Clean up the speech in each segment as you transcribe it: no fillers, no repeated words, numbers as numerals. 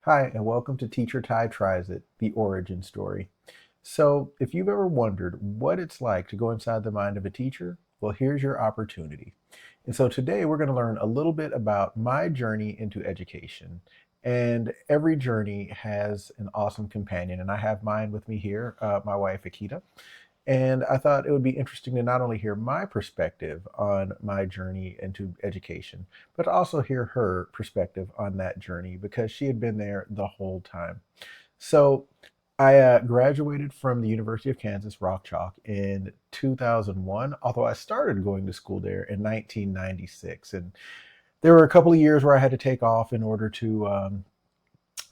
Hi, and welcome to Teacher Ty Tries It, the origin story. So, if you've ever wondered what it's like to go inside the mind of a teacher, well, here's your opportunity. And so today we're going to learn a little bit about my journey into education. And every journey has an awesome companion, and I have mine with me here, my wife, Akita. And I thought it would be interesting to not only hear my perspective on my journey into education, but also hear her perspective on that journey because she had been there the whole time. So I graduated from the University of Kansas Rock Chalk in 2001, although I started going to school there in 1996. And there were a couple of years where I had to take off in order to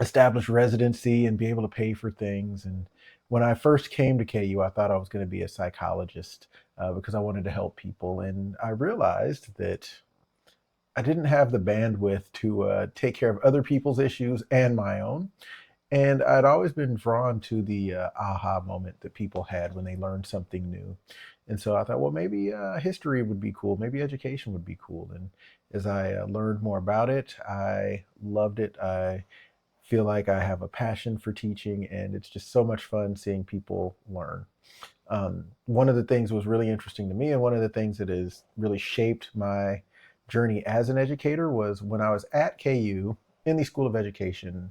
establish residency and be able to pay for things. And when I first came to KU, I thought I was going to be a psychologist because I wanted to help people. And I realized that I didn't have the bandwidth to take care of other people's issues and my own. And I'd always been drawn to the aha moment that people had when they learned something new. And so I thought, well, maybe history would be cool. Maybe education would be cool. And as I learned more about it, I loved it. I feel like I have a passion for teaching, and it's just so much fun seeing people learn. One of the things that was really interesting to me, and one of the things that has really shaped my journey as an educator, was when I was at KU in the School of Education.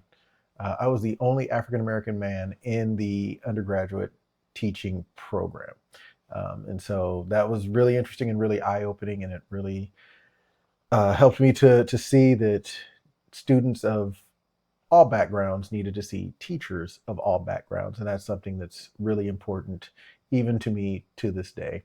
I was the only African American man in the undergraduate teaching program. And so that was really interesting and really eye opening, and it really helped me to see that students of all backgrounds needed to see teachers of all backgrounds. And that's something that's really important, even to me to this day.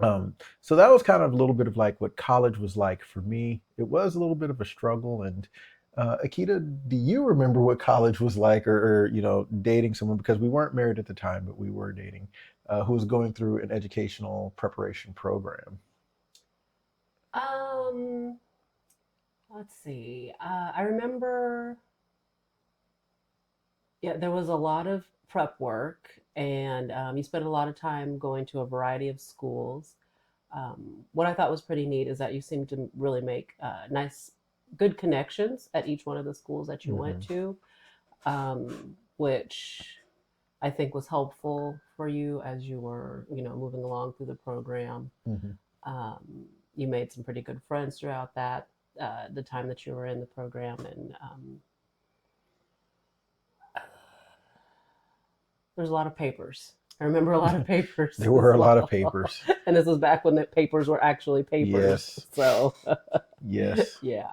So that was kind of a little bit of like what college was like for me. It was a little bit of a struggle. And Akita, do you remember what college was like, or dating someone, because we weren't married at the time, but we were dating, who was going through an educational preparation program? Um, let's see. I remember, yeah, there was a lot of prep work, and you spent a lot of time going to a variety of schools. What I thought was pretty neat is that you seemed to really make nice, good connections at each one of the schools that you went Hmm. to, which I think was helpful for you as you were, moving along through the program. Hmm. Um, you made some pretty good friends throughout that the time that you were in the program, and there's a lot of papers. I remember a lot of papers There were as a lot of well. papers. And this was back when the papers were actually papers. Yes, So, yes. yeah.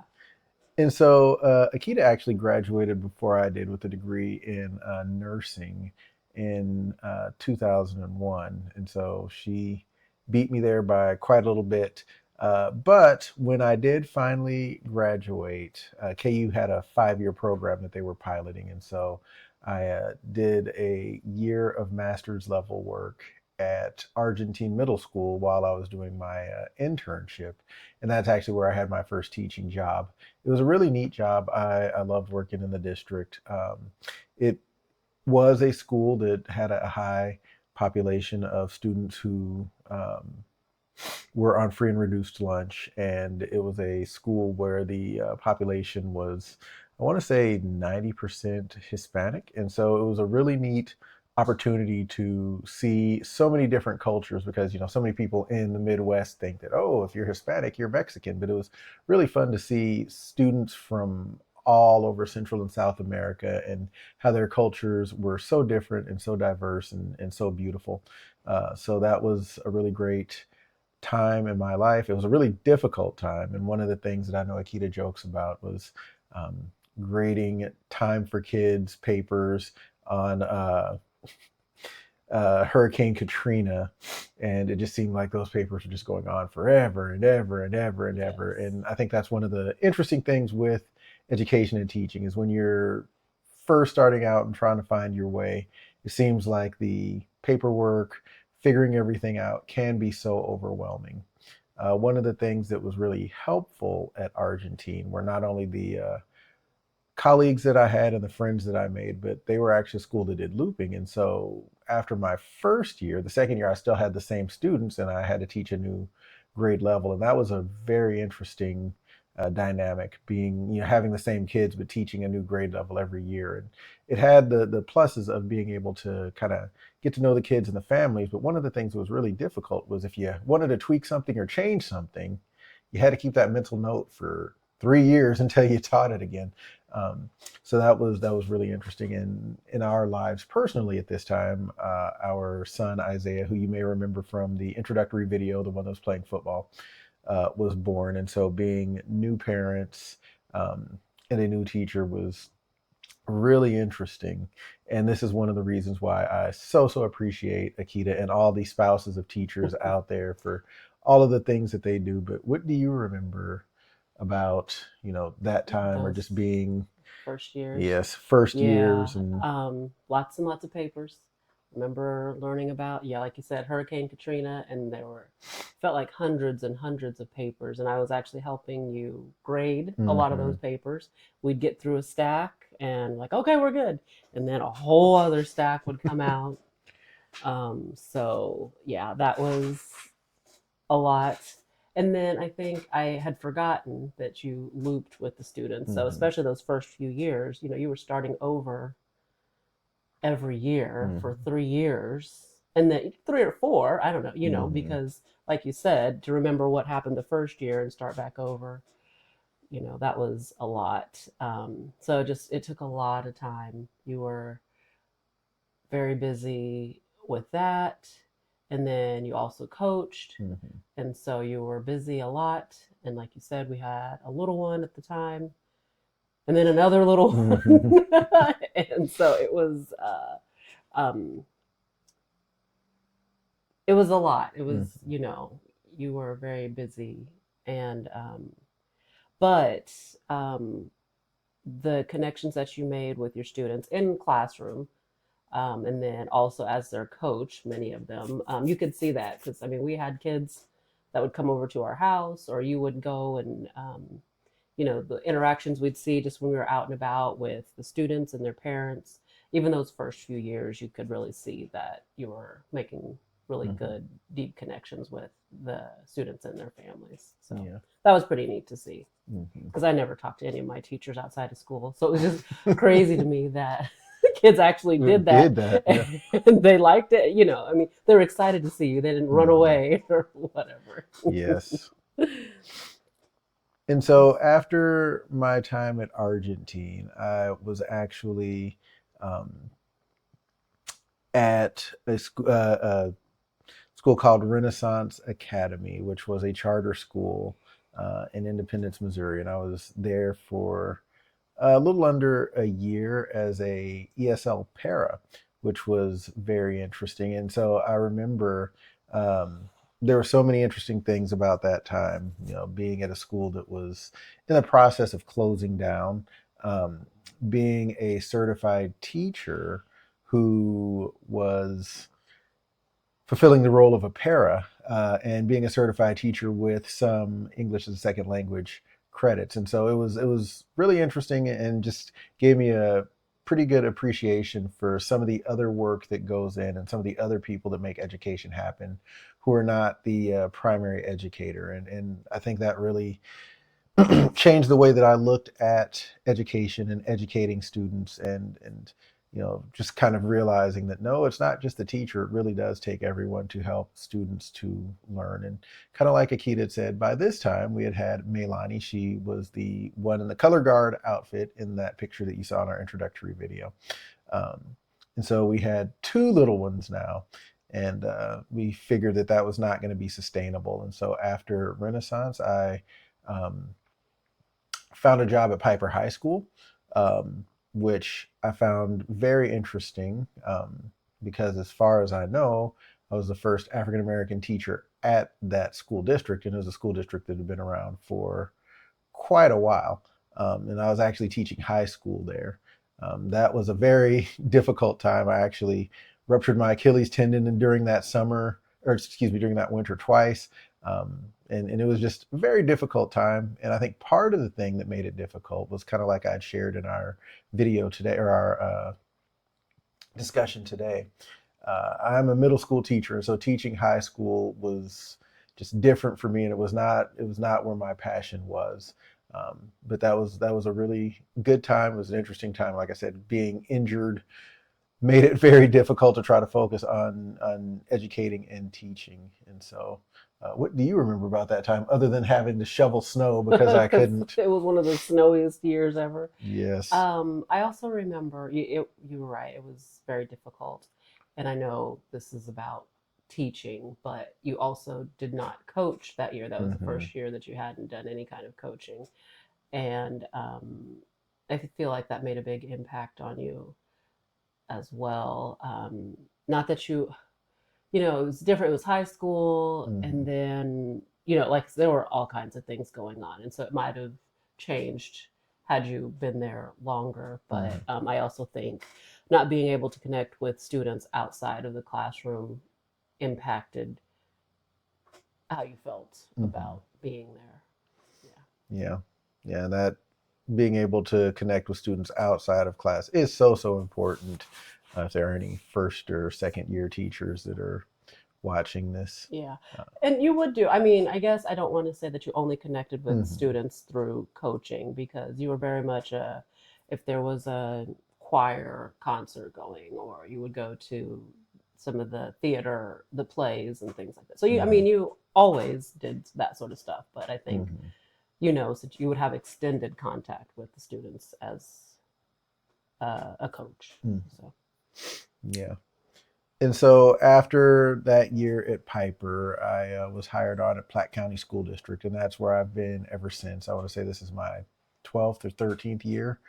And so Akita actually graduated before I did with a degree in nursing in 2001. And so she beat me there by quite a little bit. But when I did finally graduate, KU had a 5-year program that they were piloting. And so I did a year of master's level work at Argentine Middle School while I was doing my internship. And that's actually where I had my first teaching job. It was a really neat job. I loved working in the district. It was a school that had a high population of students who were on free and reduced lunch, and it was a school where the population was, I want to say, 90% Hispanic. And so it was a really neat opportunity to see so many different cultures because so many people in the Midwest think that, oh, if you're Hispanic you're Mexican, but it was really fun to see students from all over Central and South America and how their cultures were so different and so diverse and so beautiful. So that was a really great time in my life. It was a really difficult time. And one of the things that I know Akita jokes about was um, grading time for kids papers on Hurricane Katrina. And it just seemed like those papers were just going on forever and ever and ever and ever. Yes. And I think that's one of the interesting things with education and teaching is when you're first starting out and trying to find your way, it seems like the paperwork, figuring everything out can be so overwhelming. One of the things that was really helpful at Argentine were not only the colleagues that I had and the friends that I made, but they were actually a school that did looping. And so after my first year, the second year, I still had the same students and I had to teach a new grade level. And that was a very interesting dynamic, being, having the same kids but teaching a new grade level every year. And it had the pluses of being able to kind of get to know the kids and the families. But one of the things that was really difficult was if you wanted to tweak something or change something, you had to keep that mental note for 3 years until you taught it again. Um, so that was really interesting in our lives personally at this time. Our son Isaiah, who you may remember from the introductory video, the one that was playing football, was born, and so being new parents um, and a new teacher was really interesting. And this is one of the reasons why I so appreciate Akita and all the spouses of teachers out there for all of the things that they do. But what do you remember about, that time, or Those just being, first years. yes, first Yeah, years and lots and lots of papers. Remember learning about, yeah, like you said, Hurricane Katrina, and there were felt like hundreds and hundreds of papers, and I was actually helping you grade a lot of those mhm, papers. We'd get through a stack and like, okay, we're good, and then a whole other stack would come out. So yeah, that was a lot. And then I think I had forgotten that you looped with the students. So mhm, especially those first few years, you were starting over every year for mhm, 3 years, and then 3 or 4, I don't know, mhm, because like you said, to remember what happened the first year and start back over, that was a lot. So just it took a lot of time. You were very busy with that, and then you also coached, mhm, and so you were busy a lot. And like you said, we had a little one at the time, and then another little mhm, one. And so um, it was a lot. It was, mhm, you were very busy, and but um, the connections that you made with your students in classroom, and then also as their coach, many of them, you could see that because I mean, we had kids that would come over to our house, or you would go and the interactions we'd see just when we were out and about with the students and their parents. Even those first few years, you could really see that you were making really mhm. good, deep connections with the students and their families. So Yeah. that was pretty neat to see Mhm. because I never talked to any of my teachers outside of school. So it was just crazy to me that kids actually did that Did that, yeah. and they liked it. I mean, they were excited to see you. They didn't run Mhm. away or whatever. Yes. And so after my time at Argentine, I was actually um, at a school called Renaissance Academy, which was a charter school in Independence, Missouri. And I was there for a little under a year as a ESL para, which was very interesting. And so I remember um, there were so many interesting things about that time, being at a school that was in the process of closing down, um, being a certified teacher who was fulfilling the role of a para, and being a certified teacher with some English as a second language credits. And so it was really interesting and just gave me a pretty good appreciation for some of the other work that goes in and some of the other people that make education happen who are not the primary educator. And I think that really changed the way that I looked at education and educating students, and just kind of realizing that no, it's not just the teacher. It really does take everyone to help students to learn. And kind of like Akita had said, by this time we had Melani. She was the one in the color guard outfit in that picture that you saw in our introductory video. Um, and so we had two little ones now, and we figured that that was not going to be sustainable. And so after Renaissance, I um, found a job at Piper High School, which I found very interesting, because, as far as I know, I was the first African American teacher at that school district, and it was a school district that had been around for quite a while. And I was actually teaching high school there. That was a very difficult time. I actually ruptured my Achilles tendon during that summer, or excuse me, during that winter twice. And it was just a very difficult time. And I think part of the thing that made it difficult was kind of like I'd shared in our video today, or our discussion today. I'm a middle school teacher, and so teaching high school was just different for me, and it was not where my passion was. But that was a really good time. It was an interesting time. Like I said, being injured made it very difficult to try to focus on educating and teaching. And so, what do you remember about that time, other than having to shovel snow because I couldn't? It was one of the snowiest years ever. Yes. I also remember you were right. It was very difficult. And I know this is about teaching, but you also did not coach that year. That was the Hmm. first year that you hadn't done any kind of coaching. And I feel like that made a big impact on you as well. Not that it was different. It was high school, and Hmm. then like there were all kinds of things going on, and so it might have changed had you been there longer. But Hmm. I also think not being able to connect with students outside of the classroom impacted how you felt Hmm. about being there. Yeah. Yeah. Yeah. That being able to connect with students outside of class is so important. If there are any first or second year teachers that are watching this. Yeah. Uh, And you would do, I mean, I guess I don't want to say that you only connected with mhm. students through coaching because you were very much if there was a choir concert going, or you would go to some of the theater, the plays and things like that. So I Mhm. mean, you always did that sort of stuff, but I think, Mhm. so you would have extended contact with the students as a coach. Mhm. So. Yeah. And so after that year at Piper, I was hired on at Platte County School District, and that's where I've been ever since. I want to say this is my 12th or 13th year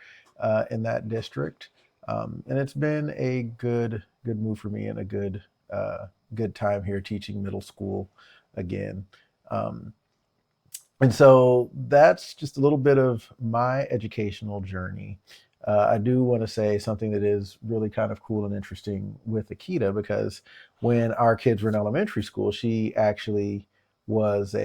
in that district, and it's been a good move for me and a good time here teaching middle school again. Um, and so that's just a little bit of my educational journey. I do want to say something that is really kind of cool and interesting with Akita because when our kids were in elementary school, she actually was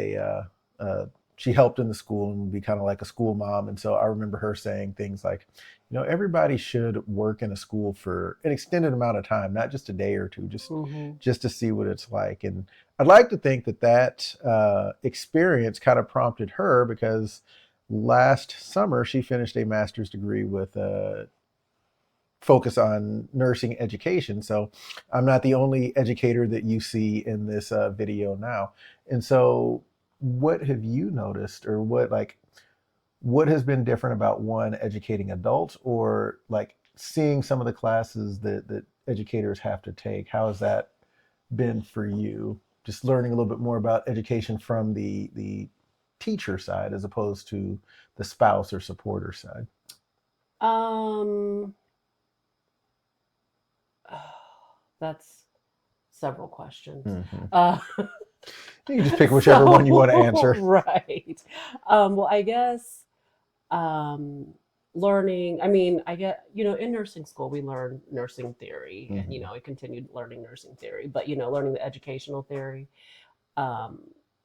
she helped in the school and would be kind of like a school mom. And so I remember her saying things like, everybody should work in a school for an extended amount of time, not just a day or two, just Hmm. just to see what it's like. And I'd like to think that experience kind of prompted her because last summer she finished a master's degree with a focus on nursing education. So I'm not the only educator that you see in this video now. And so, what have you noticed, or what has been different about one educating adults, or like seeing some of the classes that educators have to take? How has that been for you? Just learning a little bit more about education from the teacher side as opposed to the spouse or supporter side. Um, that's several questions. Hmm. Uh, You can just pick whichever one you want to so, answer. right. Well, I guess um, learning, I mean, I get, in nursing school, we learn nursing theory and, Hmm. I continued learning nursing theory, but, learning the educational theory um,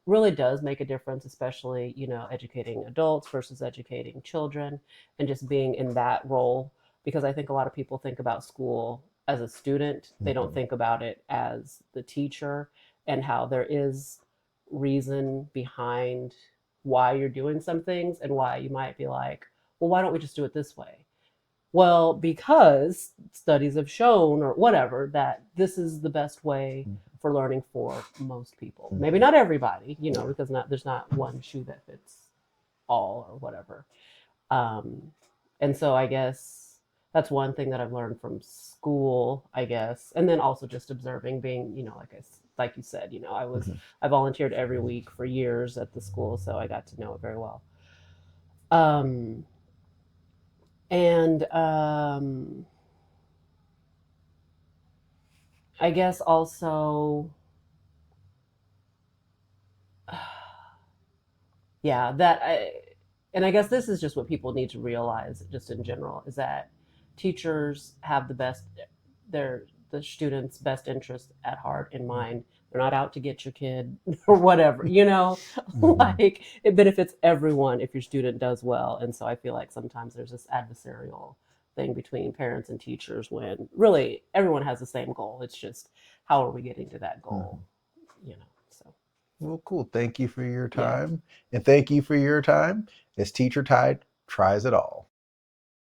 really does make a difference, especially, educating adults versus educating children and just being in that role. Because I think a lot of people think about school as a student, they don't Hmm. think about it as the teacher and how there is reason behind why you're doing some things and why you might be like, well, why don't we just do it this way? Well, because studies have shown, or whatever, that this is the best way for learning for most people. Maybe Hmm. not everybody, Yeah. because there's not one shoe that fits all or whatever. Um, and so I guess that's one thing that I've learned from school, I guess, and then also just observing, being, like you said, Hmm. I volunteered every week for years at the school, so I got to know it very well. Um, and I guess also, yeah, and I guess this is just what people need to realize, just in general, is that teachers have the students' best interest at heart in mind. They're not out to get your kid or whatever, Hmm. like it benefits everyone if your student does well. And so I feel like sometimes there's this adversarial thing between parents and teachers when really everyone has the same goal. It's just how are we getting to that goal, Hmm. so. Well, cool. Thank you for your Yeah. time. And thank you for your time as Teacher Ty tries it all.